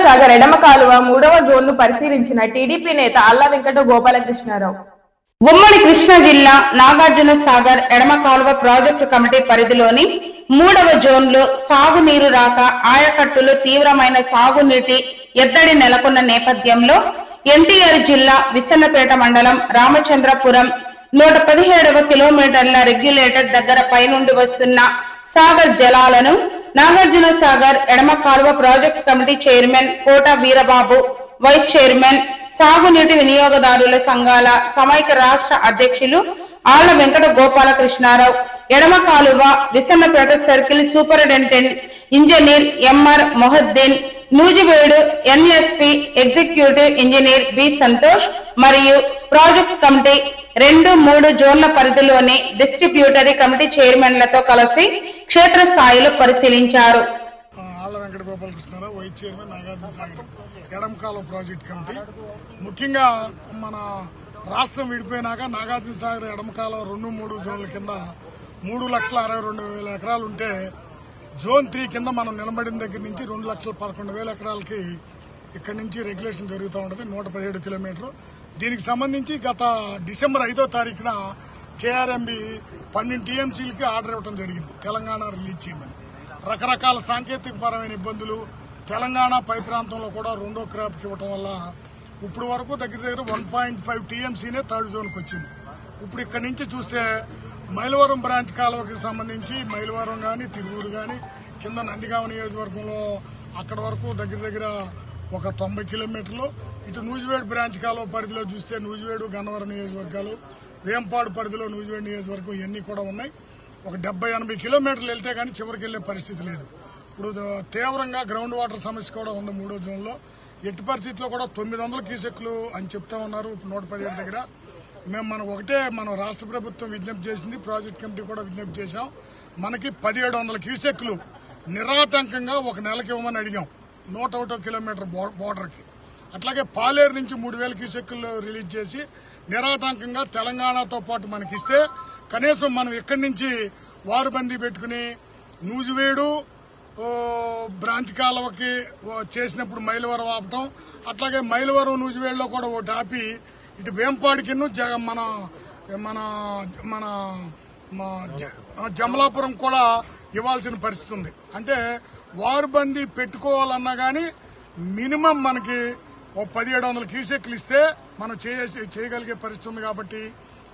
సాగర్ ఎడమ కాలువ 3వ జోన్ను పరిశీలించిన టీడీపీ నేత అల్లా వెంకట గోపాలకృష్ణారావు. ఉమ్మడి కృష్ణా జిల్లా నాగార్జున సాగర్ ఎడమ కాలువ ప్రాజెక్టు కమిటీ పరిధిలోని 3వ జోన్లో సాగునీరు రాక ఆయకట్టులు తీవ్రమైన సాగునీటి ఎద్దడి నెలకొన్న నేపథ్యంలో ఎన్టీఆర్ జిల్లా విసన్నపేట మండలం రామచంద్రపురం 117వ కిలోమీటర్ల రెగ్యులేటర్ దగ్గర పైనుండి వస్తున్న సాగర్ జలాలను నాగార్జున సాగర్ ఎడమ కాలువ ప్రాజెక్టు కమిటీ చైర్మన్ కోట వీరబాబు, వైస్ చైర్మన్, సాగునీటి వినియోగదారుల సంఘాల సమైక్య రాష్ట్ర అధ్యక్షులు ఆళ్ల వెంకట గోపాలకృష్ణారావు, ఎడమ కాలువ Visannapeta circle superintendent engineer MR Mohiuddin, Nuzvid NSP executive engineer B Santosh మరియు ప్రాజెక్ట్ కమిటీ 2-3 జోన్ల పరిధిలోని డిస్ట్రిబ్యూటరీ కమిటీ చైర్మన్లతో కలిసి క్షేత్రస్థాయిలో పరిశీలించారు. ఆళ్ల వెంకట గోపాలకృష్ణారావు, వైస్ చైర్మన్, నాగార్జున సాగర్ ఎడమ కాలువ ప్రాజెక్ట్ కమిటీ. ముఖ్యంగా మన రాష్ట్రం విడిపోయినాక నాగార్జున సాగర్ ఎడమ కాలువ 2-3 జోన్ల కింద 3,62,000 ఎకరాలు ఉంటే జోన్ 3 కింద మనం నిలబడిన దగ్గర నుంచి 2,11,000 ఎకరాలకి ఇక్కడి నుంచి రెగ్యులేషన్ జరుగుతూ ఉంటుంది. 117 కిలోమీటర్లు. దీనికి సంబంధించి గత డిసెంబర్ 5వ తారీఖున కేఆర్ఎంబి 12 టీఎంసీలకి ఆర్డర్ ఇవ్వడం జరిగింది, తెలంగాణ రిలీజ్ చేయమని. రకరకాల సాంకేతిక పరమైన ఇబ్బందులు, తెలంగాణ పై ప్రాంతంలో కూడా 2వ క్రాప్కి ఇవ్వటం వల్ల ఇప్పుడు వరకు దగ్గర 1.5 టీఎంసీనే 3rd జోన్కి వచ్చింది. ఇప్పుడు ఇక్కడి నుంచి చూస్తే మైలవరం బ్రాంచ్ కాలువకి సంబంధించి మైలవరం కానీ, తిరువూరు కానీ, కింద నందిగామ నియోజకవర్గంలో అక్కడ వరకు దగ్గర ఒక 90 కిలోమీటర్లు. ఇటు నూజివేడు బ్రాంచ్ కాలువ పరిధిలో చూస్తే నూజివేడు, గన్నవరం నియోజకవర్గాలు, వేంపాడు పరిధిలో నూజివేడు నియోజకవర్గం ఇవన్నీ కూడా ఉన్నాయి. ఒక 70-80 కిలోమీటర్లు వెళ్తే కానీ చివరికి వెళ్లే పరిస్థితి లేదు. ఇప్పుడు తీవ్రంగా గ్రౌండ్ వాటర్ సమస్య కూడా ఉంది 3వ జోన్లో. ఎట్టి పరిస్థితిలో కూడా 900 క్యూసెక్లు అని చెప్తా ఉన్నారు. ఇప్పుడు 117 దగ్గర మనం రాష్ట్ర ప్రభుత్వం విజ్ఞప్తి చేసింది, ప్రాజెక్ట్ కమిటీ కూడా విజ్ఞప్తి చేశాం. మనకి 1700 క్యూసెక్లు నిరాటంకంగా ఒక నెలకి ఇవ్వమని అడిగాం 101 కిలోమీటర్ బోర్డర్కి. అట్లాగే పాలేరు నుంచి 3000 క్యూసెక్లు రిలీజ్ చేసి నిరాటంకంగా తెలంగాణతో పాటు మనకిస్తే కనీసం మనం ఇక్కడి నుంచి వారుబందీ పెట్టుకుని నూజివేడు బ్రాంచ్ కాలువకి చేసినప్పుడు మైలవరం ఆపటం, అట్లాగే మైలవరం నూజివేడులో కూడా ఒకటి ఆపి ఇటు వేంపాడికి మన మన మన జమలాపురం కూడా ఇవ్వాల్సిన పరిస్థితి ఉంది. అంటే వారుబందీ పెట్టుకోవాలన్నా కానీ మినిమం మనకి 1700 క్యూసెక్లు ఇస్తే మనం చేయగలిగే పరిస్థితి ఉంది. కాబట్టి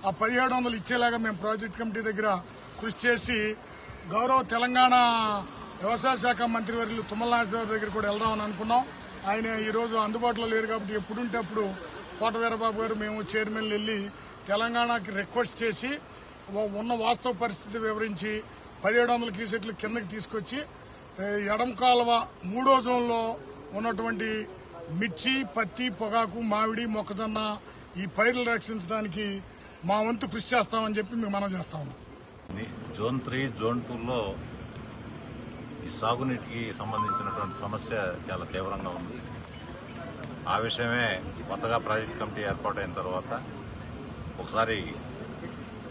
ఆ 1700 ఇచ్చేలాగా మేము ప్రాజెక్ట్ కమిటీ దగ్గర కృషి చేసి గౌరవ తెలంగాణ వ్యవసాయ శాఖ మంత్రివర్యులు తుమ్మల నాగేశ్వరరావు దగ్గర కూడా వెళ్దామని అనుకున్నాం. ఆయన ఈరోజు అందుబాటులో లేరు కాబట్టి ఎప్పుడుంటే అప్పుడు కోట వీరబాబు గారు, మేము చైర్మన్లు వెళ్ళి తెలంగాణకి రిక్వెస్ట్ చేసి ఉన్న వాస్తవ పరిస్థితి వివరించి 1700 క్యూసెక్లు కిందకి తీసుకొచ్చి ఎడమ కాలువ 3వ జోన్లో ఉన్నటువంటి మిర్చి, పత్తి, పొగాకు, మామిడి, మొక్కజొన్న ఈ పైర్లు రక్షించడానికి మా వంతు కృషి చేస్తామని చెప్పి మేము మనం చేస్తా ఉన్నాం. జోన్ 3, జోన్ 2లో ఈ సాగునీటికి సంబంధించినటువంటి సమస్య చాలా తీవ్రంగా ఉంది. ఆ విషయమే కొత్తగా ప్రాజెక్ట్ కమిటీ ఏర్పాటైన తర్వాత ఒకసారి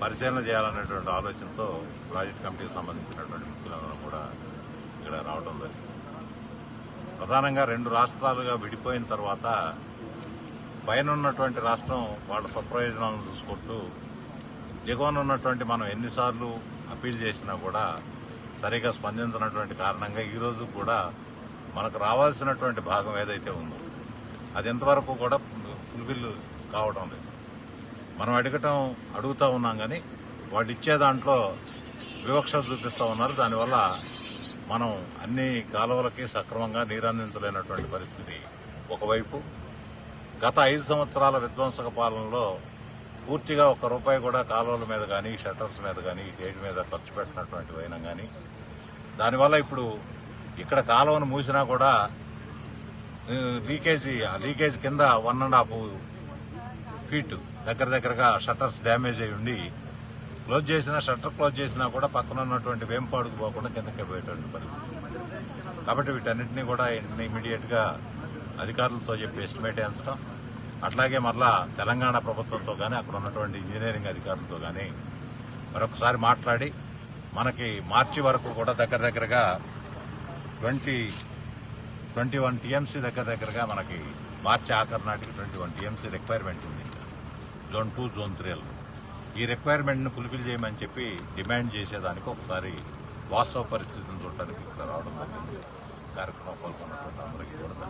పరిశీలన చేయాలనేటువంటి ఆలోచనతో ప్రాజెక్ట్ కమిటీకి సంబంధించినటువంటి ముఖ్యులందరూ కూడా ఇక్కడ రావడం జరిగింది. ప్రధానంగా 2 రాష్ట్రాలుగా విడిపోయిన తర్వాత పైన ఉన్నటువంటి రాష్ట్రం వాళ్ళ స్వప్రయోజనాలను చూసుకుంటూ దిగువన ఉన్నటువంటి మనం ఎన్నిసార్లు అప్పీల్ చేసినా కూడా సరిగా స్పందించినటువంటి కారణంగా ఈరోజు కూడా మనకు రావాల్సినటువంటి భాగం ఏదైతే ఉందో అది ఎంతవరకు కూడా ఫుల్ఫిల్ కావడం లేదు. మనం అడుగుతూ ఉన్నాం కానీ వాళ్ళు ఇచ్చే దాంట్లో వివక్ష చూపిస్తూ ఉన్నారు. దానివల్ల మనం అన్ని కాలువలకి సక్రమంగా నీరు అందించలేనటువంటి పరిస్థితి ఒకవైపు. గత 5 సంవత్సరాల విధ్వంసక పాలనలో పూర్తిగా ₹1 కూడా కాలువల మీద కానీ, షట్టర్స్ మీద కానీ, గేట్ మీద ఖర్చు పెట్టినటువంటి వైనం కానీ, దానివల్ల ఇప్పుడు ఇక్కడ కాలువను మూసినా కూడా లీకేజ్ కింద 1.5 ఫీట్ దగ్గరగా షట్టర్స్ డ్యామేజ్ అయి ఉండి షట్టర్ క్లోజ్ చేసినా కూడా పక్కన ఉన్నటువంటి వేంపాడుకు పోకుండా కిందకే పోయేటువంటి పరిస్థితి. కాబట్టి వీటన్నిటినీ కూడా ఇమీడియట్ గా అధికారులతో చెప్పి ఎస్టిమేట్ వేయించడం, అట్లాగే మరలా తెలంగాణ ప్రభుత్వంతో కానీ అక్కడ ఉన్నటువంటి ఇంజనీరింగ్ అధికారులతో కానీ మరొకసారి మాట్లాడి మనకి మార్చి వరకు కూడా దగ్గరగా 21 టీఎంసీ దగ్గరగా మనకి మార్చి ఆఖరి నాటికి 21 టీఎంసీ రిక్వైర్మెంట్ ఉంది జోన్ 2, జోన్ 3. ఈ రిక్వైర్మెంట్ను ఫుల్ఫిల్ చేయమని చెప్పి డిమాండ్ చేసేదానికి ఒకసారి వాస్తవ పరిస్థితిని చూడటానికి ఇక్కడ రావడం జరిగింది. కార్యక్రమం పాల్గొన్నటువంటి అందరికీ కూడా